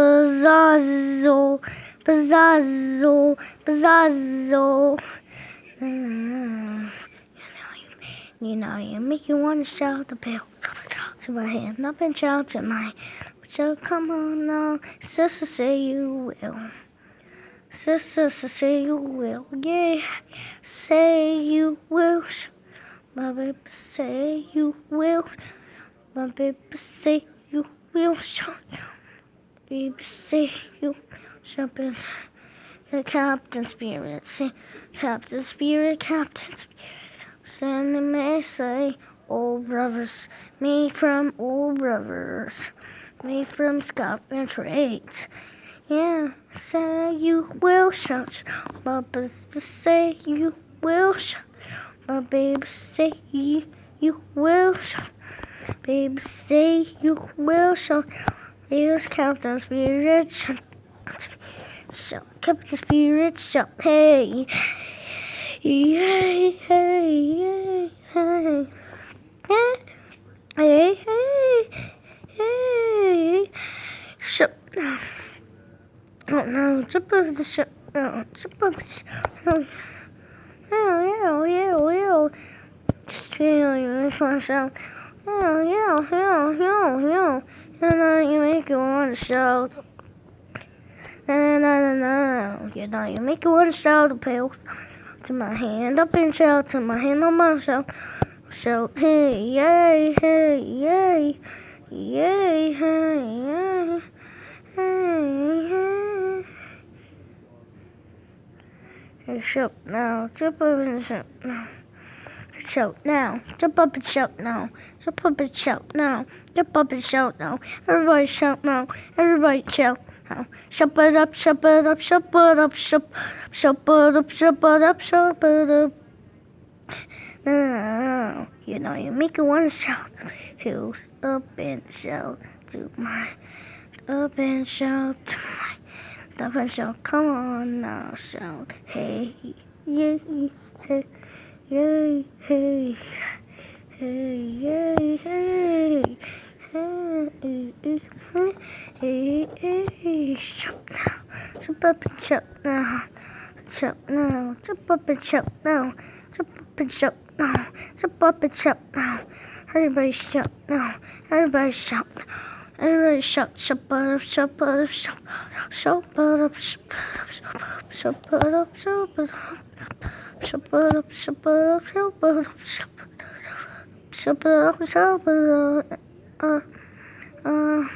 Bazazzle, bazazzle, bazazzle. You make you want to shout the bell to my hand up and shout to my so come on now, sister, say you will. Sister, say you will, yeah. Say you will. My baby, say you will. My baby, say you will. Baby, say you jumping. Captain Spirit, say Captain Spirit, Captain Spirit. Send me say, old brothers, me from old brothers, me from Scotland Trigt. Yeah, say you will shout, Papa say you will shout, my baby say you will shout, baby say you will shout. Here's Captain Spirit, shout, Captain Spirit, shout, hey, yay, hey, yay, hey, hey, hey, hey, shout now. Oh no, jump over the ship. No, jump over the ship. Oh, yeah. You want to shout. Oh, yeah. And you make it want to shout. No. You make it want to shout the pills. To my hand up and shout. To my hand on my shout. Shout, hey, yay, hey, yay. Yay, hey, yay. Hey, shout now, jump up and shout now. Shout now, jump up and shout now. Jump up and shout now. Jump up and shout now. Everybody shout now. Everybody shout now. Shout it up, shout it up, shout it up, shout it up, shout it up, shout it up. No. You make it want to shout. Hills up and shout to my. Up and shout to my. Up and shout, come on now, shout, hey, yay, hey, yay, hey, hey, yay, hey, hey, shout now, jump up and shout now, jump up and shout now, jump up and shout now, jump up and shout now, everybody shout now, everybody shout now. Everybody shout it up, shout it up, shout it up, shout it up, shout it up, shout it up, shout it up.